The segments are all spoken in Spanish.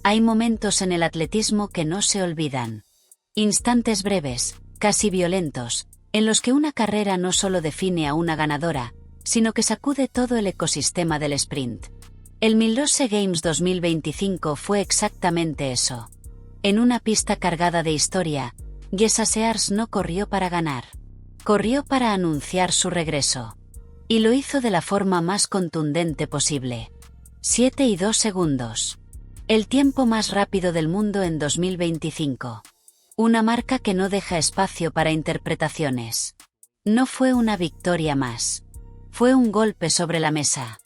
Hay momentos en el atletismo que no se olvidan. Instantes breves, casi violentos, en los que una carrera no solo define a una ganadora, sino que sacude todo el ecosistema del sprint. El Millrose Games 2025 fue exactamente eso. En una pista cargada de historia, Jessa Sears no corrió para ganar. Corrió para anunciar su regreso. Y lo hizo de la forma más contundente posible. 7 y 2 segundos. El tiempo más rápido del mundo en 2025. Una marca que no deja espacio para interpretaciones. No fue una victoria más. Fue un golpe sobre la mesa.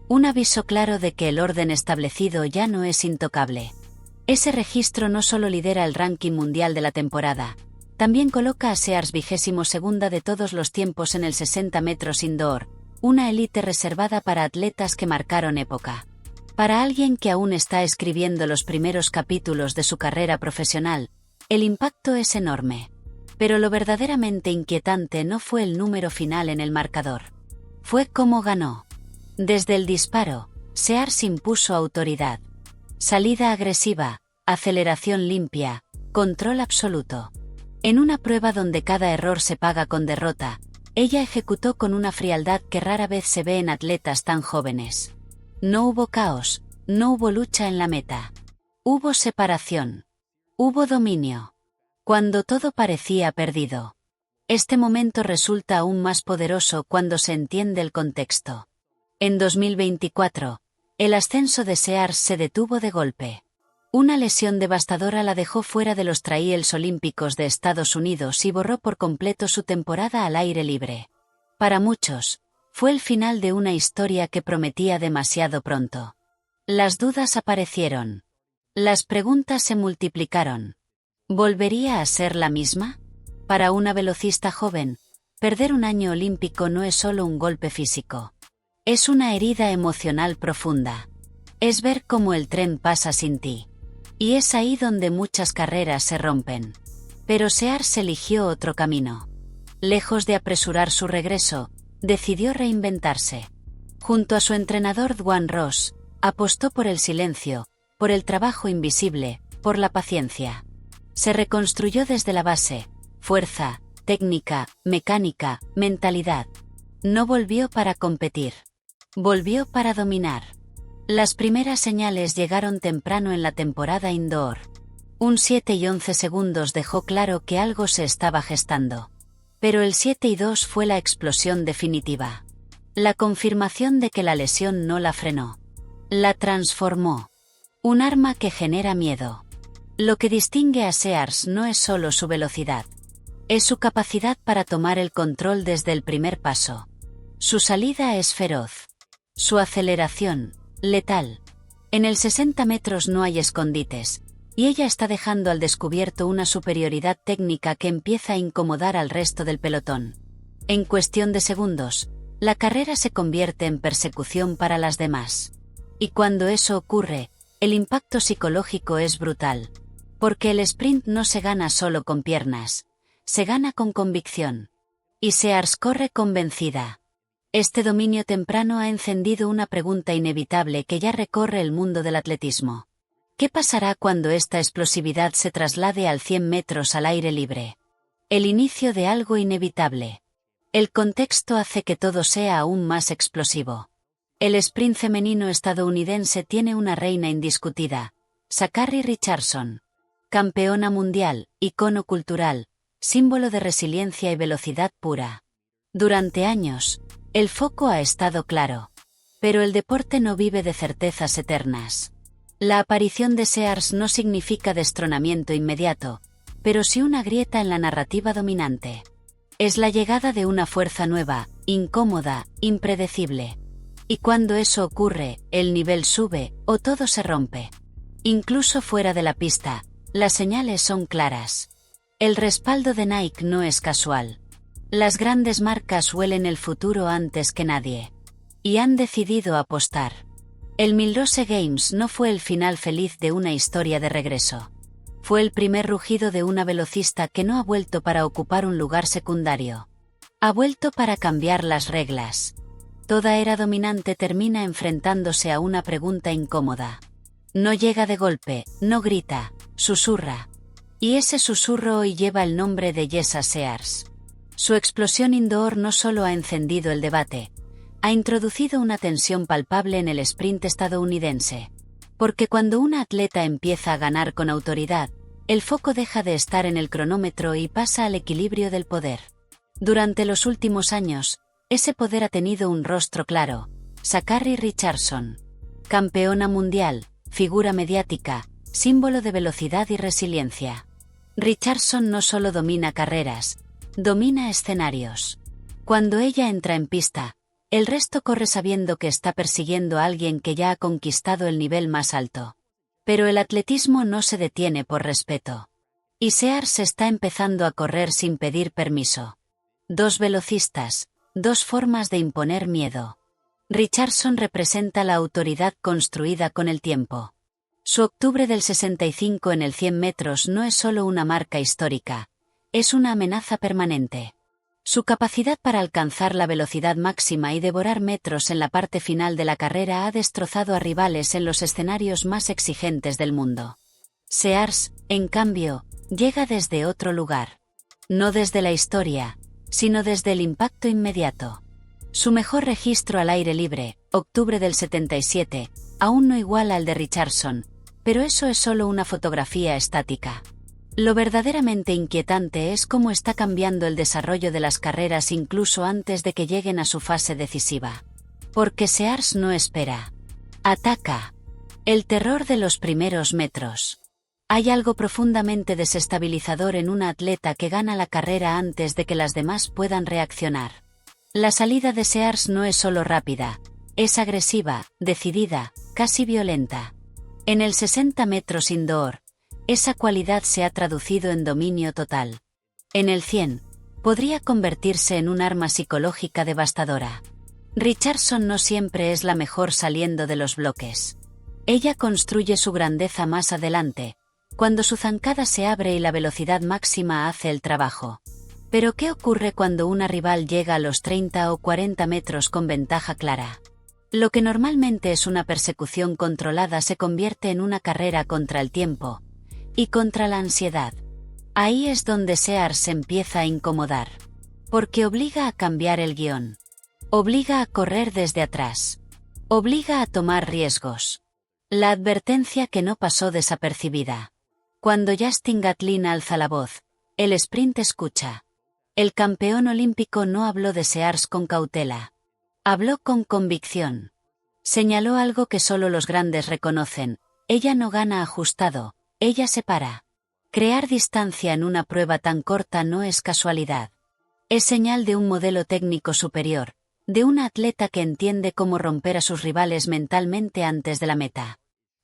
Un aviso claro de que el orden establecido ya no es intocable. Ese registro no solo lidera el ranking mundial de la temporada, también coloca a Sears 22ª de todos los tiempos en el 60 metros indoor, una élite reservada para atletas que marcaron época. Para alguien que aún está escribiendo los primeros capítulos de su carrera profesional, el impacto es enorme. Pero lo verdaderamente inquietante no fue el número final en el marcador. Fue cómo ganó. Desde el disparo, Sears impuso autoridad. Salida agresiva, aceleración limpia, control absoluto. En una prueba donde cada error se paga con derrota, ella ejecutó con una frialdad que rara vez se ve en atletas tan jóvenes. No hubo caos, no hubo lucha en la meta. Hubo separación. Hubo dominio. Cuando todo parecía perdido. Este momento resulta aún más poderoso cuando se entiende el contexto. En 2024, el ascenso de Sears se detuvo de golpe. Una lesión devastadora la dejó fuera de los Trials Olímpicos de Estados Unidos y borró por completo su temporada al aire libre. Para muchos, fue el final de una historia que prometía demasiado pronto. Las dudas aparecieron. Las preguntas se multiplicaron. ¿Volvería a ser la misma? Para una velocista joven, perder un año olímpico no es solo un golpe físico. Es una herida emocional profunda. Es ver cómo el tren pasa sin ti. Y es ahí donde muchas carreras se rompen. Pero Sears eligió otro camino. Lejos de apresurar su regreso, decidió reinventarse. Junto a su entrenador Dwan Ross, apostó por el silencio, por el trabajo invisible, por la paciencia. Se reconstruyó desde la base, fuerza, técnica, mecánica, mentalidad. No volvió para competir. Volvió para dominar. Las primeras señales llegaron temprano en la temporada indoor. Un 7 y 11 segundos dejó claro que algo se estaba gestando. Pero el 7 y 2 fue la explosión definitiva. La confirmación de que la lesión no la frenó. La transformó. Un arma que genera miedo. Lo que distingue a Sears no es solo su velocidad. Es su capacidad para tomar el control desde el primer paso. Su salida es feroz. Su aceleración, letal. En el 60 metros no hay escondites, y ella está dejando al descubierto una superioridad técnica que empieza a incomodar al resto del pelotón. En cuestión de segundos, la carrera se convierte en persecución para las demás. Y cuando eso ocurre, el impacto psicológico es brutal. Porque el sprint no se gana solo con piernas, se gana con convicción. Y Sears corre convencida. Este dominio temprano ha encendido una pregunta inevitable que ya recorre el mundo del atletismo. ¿Qué pasará cuando esta explosividad se traslade al 100 metros al aire libre? El inicio de algo inevitable. El contexto hace que todo sea aún más explosivo. El sprint femenino estadounidense tiene una reina indiscutida, Sha'Carri Richardson. Campeona mundial, icono cultural, símbolo de resiliencia y velocidad pura. Durante años, el foco ha estado claro. Pero el deporte no vive de certezas eternas. La aparición de Sears no significa destronamiento inmediato, pero sí una grieta en la narrativa dominante. Es la llegada de una fuerza nueva, incómoda, impredecible. Y cuando eso ocurre, el nivel sube, o todo se rompe. Incluso fuera de la pista, las señales son claras. El respaldo de Nike no es casual. Las grandes marcas huelen el futuro antes que nadie. Y han decidido apostar. El Millrose Games no fue el final feliz de una historia de regreso. Fue el primer rugido de una velocista que no ha vuelto para ocupar un lugar secundario. Ha vuelto para cambiar las reglas. Toda era dominante termina enfrentándose a una pregunta incómoda. No llega de golpe, no grita, susurra. Y ese susurro hoy lleva el nombre de Jessa Sears. Su explosión indoor no solo ha encendido el debate, ha introducido una tensión palpable en el sprint estadounidense. Porque cuando una atleta empieza a ganar con autoridad, el foco deja de estar en el cronómetro y pasa al equilibrio del poder. Durante los últimos años, ese poder ha tenido un rostro claro: Sha'Carri Richardson. Campeona mundial, figura mediática, símbolo de velocidad y resiliencia. Richardson no solo domina carreras, domina escenarios. Cuando ella entra en pista, el resto corre sabiendo que está persiguiendo a alguien que ya ha conquistado el nivel más alto. Pero el atletismo no se detiene por respeto. Y Sears está empezando a correr sin pedir permiso. Dos velocistas, dos formas de imponer miedo. Richardson representa la autoridad construida con el tiempo. Su octubre del 65 en el 100 metros no es solo una marca histórica, es una amenaza permanente. Su capacidad para alcanzar la velocidad máxima y devorar metros en la parte final de la carrera ha destrozado a rivales en los escenarios más exigentes del mundo. Sears, en cambio, llega desde otro lugar. No desde la historia, sino desde el impacto inmediato. Su mejor registro al aire libre, octubre del 77, aún no iguala al de Richardson, pero eso es solo una fotografía estática. Lo verdaderamente inquietante es cómo está cambiando el desarrollo de las carreras incluso antes de que lleguen a su fase decisiva. Porque Sears no espera. Ataca. El terror de los primeros metros. Hay algo profundamente desestabilizador en una atleta que gana la carrera antes de que las demás puedan reaccionar. La salida de Sears no es solo rápida, es agresiva, decidida, casi violenta. En el 60 metros indoor, esa cualidad se ha traducido en dominio total. En el 100, podría convertirse en un arma psicológica devastadora. Richardson no siempre es la mejor saliendo de los bloques. Ella construye su grandeza más adelante, cuando su zancada se abre y la velocidad máxima hace el trabajo. Pero ¿qué ocurre cuando una rival llega a los 30 o 40 metros con ventaja clara? Lo que normalmente es una persecución controlada se convierte en una carrera contra el tiempo y contra la ansiedad. Ahí es donde Sears se empieza a incomodar. Porque obliga a cambiar el guión. Obliga a correr desde atrás. Obliga a tomar riesgos. La advertencia que no pasó desapercibida. Cuando Justin Gatlin alza la voz, el sprint escucha. El campeón olímpico no habló de Sears con cautela. Habló con convicción. Señaló algo que solo los grandes reconocen: ella no gana ajustado, ella se para. Crear distancia en una prueba tan corta no es casualidad. Es señal de un modelo técnico superior, de una atleta que entiende cómo romper a sus rivales mentalmente antes de la meta.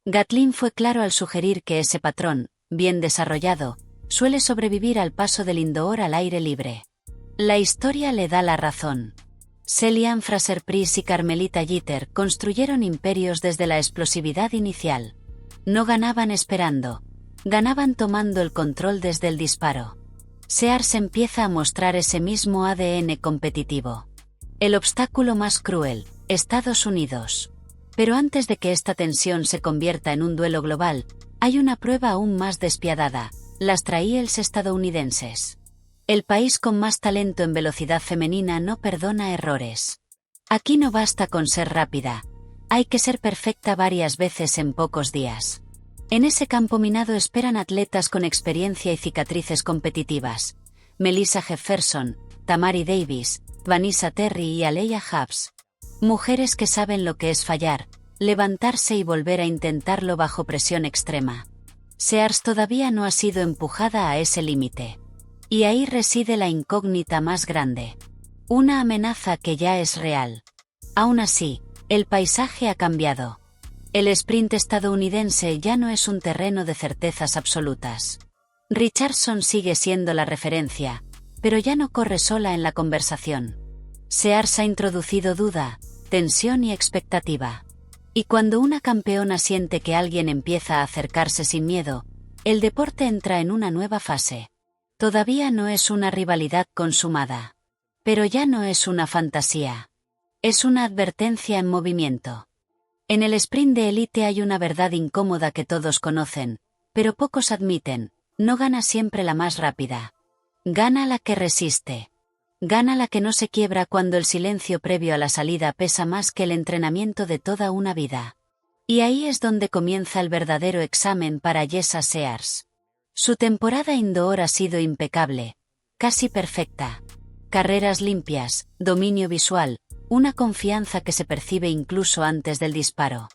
Gatlin fue claro al sugerir que ese patrón, bien desarrollado, suele sobrevivir al paso del indoor al aire libre. La historia le da la razón. Shelly-Ann Fraser-Pryce y Carmelita Jeter construyeron imperios desde la explosividad inicial. No ganaban esperando, ganaban tomando el control desde el disparo. Sears empieza a mostrar ese mismo ADN competitivo. El obstáculo más cruel, Estados Unidos. Pero antes de que esta tensión se convierta en un duelo global, hay una prueba aún más despiadada: las trails estadounidenses. El país con más talento en velocidad femenina no perdona errores. Aquí no basta con ser rápida, hay que ser perfecta varias veces en pocos días. En ese campo minado esperan atletas con experiencia y cicatrices competitivas: Melissa Jefferson, Tamari Davis, Vanessa Terry y Aleia Hubbs. Mujeres que saben lo que es fallar, levantarse y volver a intentarlo bajo presión extrema. Sears todavía no ha sido empujada a ese límite. Y ahí reside la incógnita más grande. Una amenaza que ya es real. Aún así, el paisaje ha cambiado. El sprint estadounidense ya no es un terreno de certezas absolutas. Richardson sigue siendo la referencia, pero ya no corre sola en la conversación. Sears ha introducido duda, tensión y expectativa. Y cuando una campeona siente que alguien empieza a acercarse sin miedo, el deporte entra en una nueva fase. Todavía no es una rivalidad consumada. Pero ya no es una fantasía. Es una advertencia en movimiento. En el sprint de élite hay una verdad incómoda que todos conocen, pero pocos admiten: no gana siempre la más rápida. Gana la que resiste. Gana la que no se quiebra cuando el silencio previo a la salida pesa más que el entrenamiento de toda una vida. Y ahí es donde comienza el verdadero examen para Jessa Sears. Su temporada indoor ha sido impecable, casi perfecta. Carreras limpias, dominio visual, una confianza que se percibe incluso antes del disparo.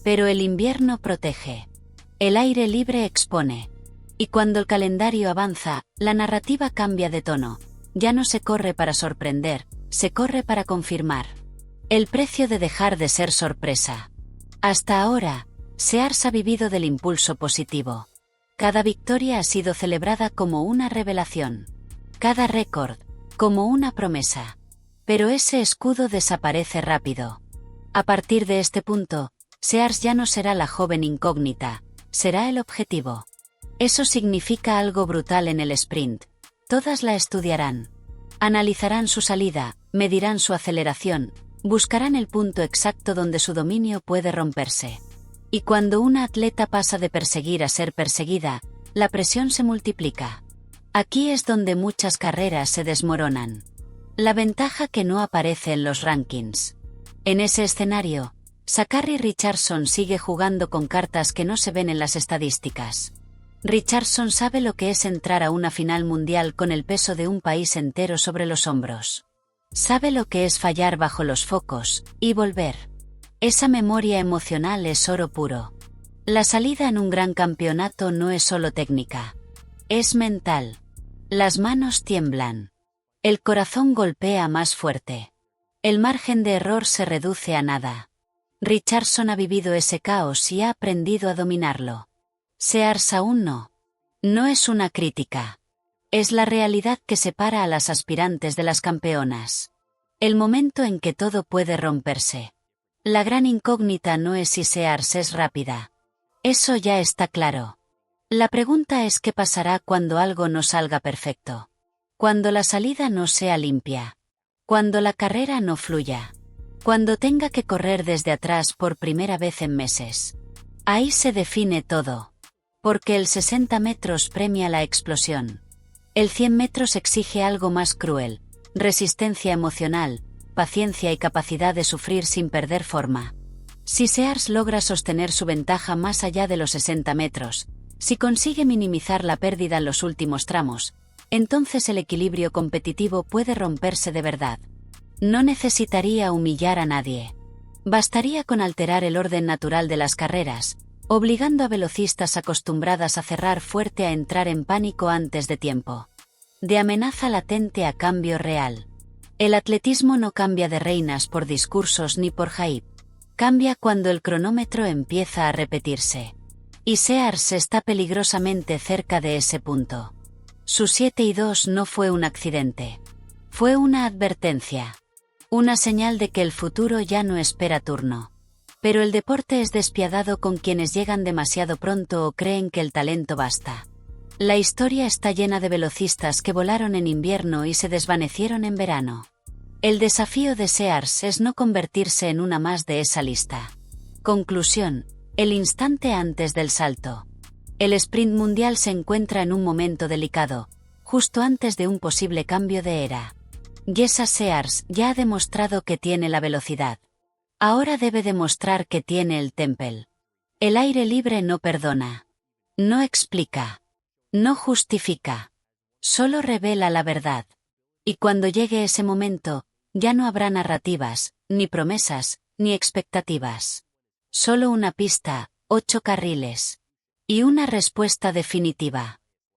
Pero el invierno protege. El aire libre expone. Y cuando el calendario avanza, la narrativa cambia de tono. Ya no se corre para sorprender, se corre para confirmar. El precio de dejar de ser sorpresa. Hasta ahora, Sears ha vivido del impulso positivo. Cada victoria ha sido celebrada como una revelación. Cada récord, como una promesa. Pero ese escudo desaparece rápido. A partir de este punto, Sears ya no será la joven incógnita, será el objetivo. Eso significa algo brutal en el sprint. Todas la estudiarán. Analizarán su salida, medirán su aceleración, buscarán el punto exacto donde su dominio puede romperse. Y cuando una atleta pasa de perseguir a ser perseguida, la presión se multiplica. Aquí es donde muchas carreras se desmoronan. La ventaja que no aparece en los rankings. En ese escenario, Zachary Richardson sigue jugando con cartas que no se ven en las estadísticas. Richardson sabe lo que es entrar a una final mundial con el peso de un país entero sobre los hombros. Sabe lo que es fallar bajo los focos, y volver. Esa memoria emocional es oro puro. La salida en un gran campeonato no es solo técnica. Es mental. Las manos tiemblan. El corazón golpea más fuerte. El margen de error se reduce a nada. Richardson ha vivido ese caos y ha aprendido a dominarlo. Sears aún no. No es una crítica. Es la realidad que separa a las aspirantes de las campeonas. El momento en que todo puede romperse. La gran incógnita no es si Sears es rápida. Eso ya está claro. La pregunta es qué pasará cuando algo no salga perfecto. Cuando la salida no sea limpia. Cuando la carrera no fluya. Cuando tenga que correr desde atrás por primera vez en meses. Ahí se define todo. Porque el 60 metros premia la explosión. El 100 metros exige algo más cruel: resistencia emocional, paciencia y capacidad de sufrir sin perder forma. Si Sears logra sostener su ventaja más allá de los 60 metros, si consigue minimizar la pérdida en los últimos tramos, entonces el equilibrio competitivo puede romperse de verdad. No necesitaría humillar a nadie. Bastaría con alterar el orden natural de las carreras, obligando a velocistas acostumbradas a cerrar fuerte a entrar en pánico antes de tiempo. De amenaza latente a cambio real. El atletismo no cambia de reinas por discursos ni por hype. Cambia cuando el cronómetro empieza a repetirse. Y Sears está peligrosamente cerca de ese punto. Su 7:2 no fue un accidente. Fue una advertencia. Una señal de que el futuro ya no espera turno. Pero el deporte es despiadado con quienes llegan demasiado pronto o creen que el talento basta. La historia está llena de velocistas que volaron en invierno y se desvanecieron en verano. El desafío de Sears es no convertirse en una más de esa lista. Conclusión: el instante antes del salto. El sprint mundial se encuentra en un momento delicado, justo antes de un posible cambio de era. Jessa Sears ya ha demostrado que tiene la velocidad. Ahora debe demostrar que tiene el temple. El aire libre no perdona. No explica. No justifica. Solo revela la verdad. Y cuando llegue ese momento, ya no habrá narrativas, ni promesas, ni expectativas. Solo una pista, 8 carriles. Y una respuesta definitiva.